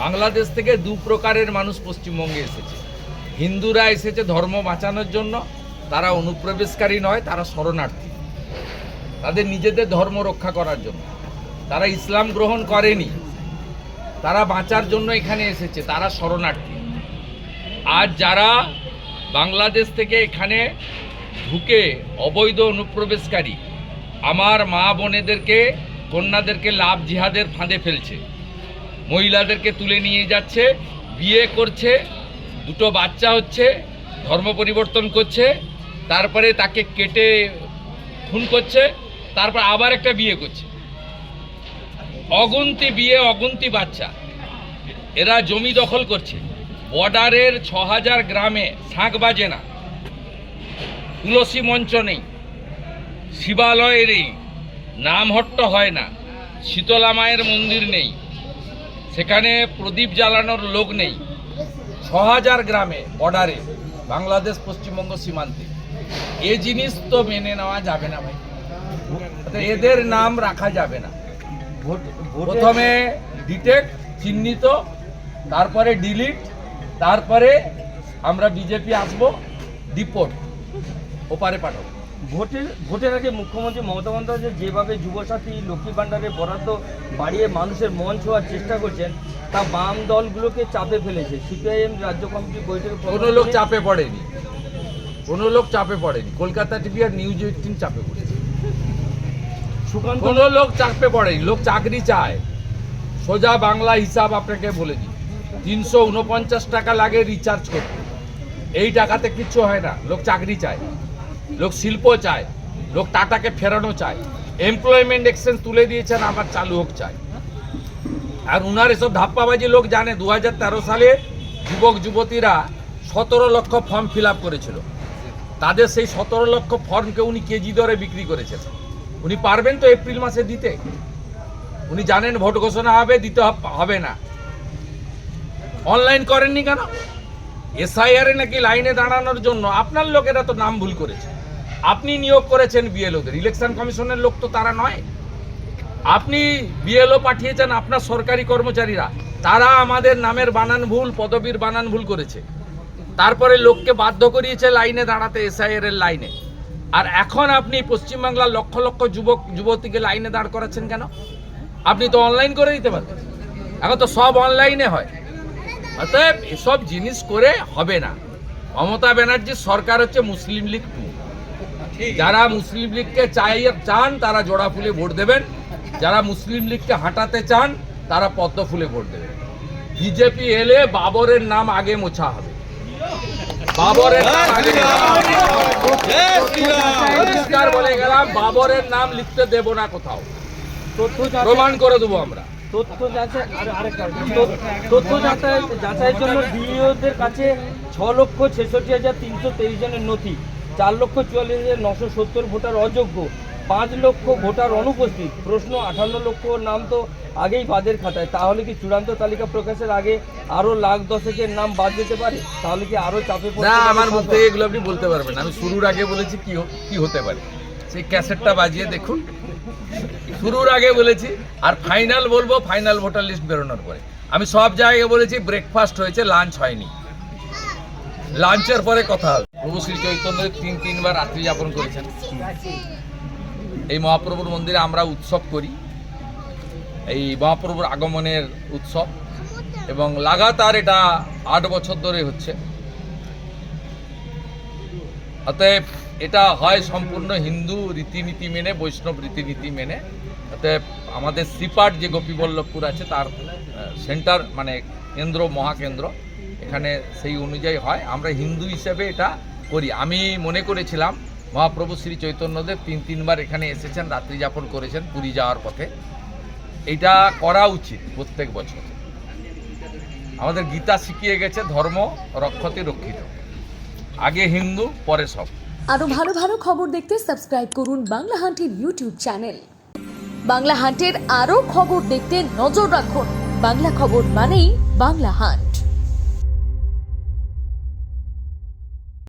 বাংলাদেশ থেকে দু প্রকারের মানুষ পশ্চিমবঙ্গে এসেছে। হিন্দুরা এসেছে ধর্ম বাঁচানোর জন্য, তারা অনুপ্রবেশকারী নয়, তারা শরণার্থী, তাদের নিজেদের ধর্ম রক্ষা করার জন্য। তারা ইসলাম গ্রহণ করেনি, তারা বাঁচার জন্য এখানে এসেছে, তারা শরণার্থী। আর যারা বাংলাদেশ থেকে এখানে ঢুকে অবৈধ অনুপ্রবেশকারী, আমার মা বোনেদেরকে, কন্যাদেরকে লাভ জিহাদের ফাঁদে ফেলছে, মহিলাদেরকে তুলে নিয়ে যাচ্ছে, বিয়ে করছে, দুটো বাচ্চা হচ্ছে, ধর্ম পরিবর্তন করছে, তারপরে তাকে কেটে খুন করছে, তারপর আবার একটা বিয়ে করছে। অগুন্তি বিয়ে, অগুন্তি বাচ্চা। এরা জমি দখল করছে। বর্ডারের ৬০০০ গ্রামে শাঁখ বাজে না, তুলসী মঞ্চ নেই, শিবালয় নেই, নামহট্ট হয় না, শীতলা মায়ের মন্দির নেই, সেখানে প্রদীপ জ্বালানোর লোক নেই। ৬০০০ গ্রামে বর্ডারে, বাংলাদেশ পশ্চিমবঙ্গ সীমান্তে। এ জিনিস তো মেনে নেওয়া যাবে না ভাই, এদের নাম রাখা যাবে না। প্রথমে ডিটেক্ট, চিহ্নিত, তারপরে ডিলিট, তারপরে আমরা বিজেপি আসবো, ডিপোর্ট, ওপারে পাঠাবো। ভোটের আগে মুখ্যমন্ত্রী মমতা বন্দ্যোপাধ্যায় যেভাবে যুবসাথী, লক্ষ্মী ভাণ্ডারের বরাদ্দ বাড়িয়ে মানুষের মন ছোঁয়ার চেষ্টা করছেন, তা বাম দলগুলোকে চাপে ফেলেছে। সিপিআইএম রাজ্য কমিটির বৈঠকে কোনো লোক চাপে পড়েনি, কোনো লোক চাপে পড়েনি। কলকাতা টিভি আর নিউজ 18 চাপে পড়েছে। কোনো লোক চাপে পড়েনি। লোক চাকরি চায়। সোজা বাংলা হিসাব আপনাকে বলে দিই, ৩৪৯ টাকা লাগে রিচার্জ করতে। এই টাকাতে কিচ্ছু হয় না। লোক চাকরি চায়, লোক শিল্প চায়, লোক টাটাকে ফেরানো চায়। এমপ্লয়মেন্ট এক্সচেঞ্জ তুলে দিয়েছেন, আবার চালু হোক চায়। আর উনার এসব ধাপ্পাবাজি লোক জানে। ২০১৩ সালে যুবক যুবতীরা ১৭ লক্ষ ফর্ম ফিল আপ করেছিল। তাদের সেই ১৭ লক্ষ ফর্মকে উনি কেজি দরে বিক্রি করেছেন। উনি পারবেন তো এপ্রিল মাসে দিতে? উনি জানেন ভোট ঘোষণা হবে, দিতে হবে না। অনলাইন করেননি কেন? এসআইআর এ নাকি লাইনে দাঁড়ানোর জন্য আপনার লোকেরা তো নাম ভুল করেছে। আপনি নিয়োগ করেছেন বিএলওদের, ইলেকশন কমিশনের লোক তো তারা নয়। আপনি বিএলও পাঠিয়েছেন আপনার সরকারি কর্মচারীরা, তারা আমাদের নামের বানান ভুল, পদবীর বানান ভুল করেছে। তারপরে লোককে বাধ্য করিয়েছে লাইনে দাঁড়াতে, এসআইআর এর লাইনে। আর এখন আপনি পশ্চিমবাংলার লক্ষ লক্ষ যুবক যুবতীকে লাইনে দাঁড় করাচ্ছেন কেন? আপনি তো অনলাইন করে দিতে পারতেন। এখন তো সব অনলাইনে হয়। অতএব এসব জিনিস করে হবে না। মমতা ব্যানার্জির সরকার হচ্ছে মুসলিম লীগ 2। যারা মুসলিম লীগকে চান তারা জোড়া ফুলে ভোট দেবেন, যারা মুসলিম লীগকে হাঁটাতে চান তারা পদ্ম ফুলে ভোট দেবেন। বিজেপি এলে বাবরের নাম আগে মোছা হবে। বাবরের নাম আগে পরিষ্কার বলে গেলাম, বাবরের নাম লিখতে দেব না কোথাও। প্রমাণ করে দেবো আমরা। তথ্য যাচাইয়ের জন্য ডিইওদের কাছে ৬,৬৬,৩২৩ জনের নথি, ৪,৪৪,৯৭০ ভোটার অযোগ্য, ৫ লক্ষ ভোটার অনুপস্থিত। প্রশ্ন, ৫৮ লক্ষ নাম তো আগেই বাদের খাতায়। তাহলে কি চূড়ান্ত তালিকা প্রকাশের আগে আরো লাখ ১০-এর নাম বাদ যেতে পারে? তাহলে কি আরো চাপে পড়ে? না, আমার মুখ থেকে এগুলো আপনি বলতে পারবেন। আমি শুরুর আগে বলেছি কি হতে পারে, সেই ক্যাসেটটা বাজিয়ে দেখুন। শুরুর আগে বলেছি, আর ফাইনাল বলবো ফাইনাল ভোটার লিস্ট বেরোনোর পরে। আমি সব জায়গায় বলেছি ব্রেকফাস্ট হয়েছে, লাঞ্চ হয়নি। লাঞ্চের পরে কথা হবে। প্রভু শ্রী চৈতন্য ৩বার রাত্রি যাপন করেছেন। এই মহাপ্রভুর মন্দিরে আমরা উৎসব করি, এই মহাপ্রভুর আগমনের উৎসব, এবং লাগাতার এটা ৮ বছর ধরে হচ্ছে। অতএব এটা হয় সম্পূর্ণ হিন্দু রীতিনীতি মেনে, বৈষ্ণব রীতিনীতি মেনে। অতএব আমাদের শ্রীপাঠ যে গোপীবল্লভপুর আছে তার সেন্টার, মানে কেন্দ্র, মহাকেন্দ্র, এখানে সেই অনুযায়ী হয়। আমরা হিন্দু হিসেবে এটা করি। আমি মনে করেছিলাম মহাপ্রভু শ্রী চৈতন্যদেব ৩বার এখানে এসেছেন, রাত্রি যাপন করেছেন পুরী যাওয়ার পথে। এটা করা উচিত প্রত্যেক বছর। আমাদের গীতা শিখিয়ে গেছে, ধর্ম রক্ষতে রক্ষিত, আগে হিন্দু পরে সব। আরো ভালো ভালো খবর দেখতে সাবস্ক্রাইব করুন বাংলা হান্টের ইউটিউব চ্যানেল। বাংলা হান্টের আরো খবর দেখতে নজর রাখুন। বাংলা খবর মানেই বাংলা হান্ট।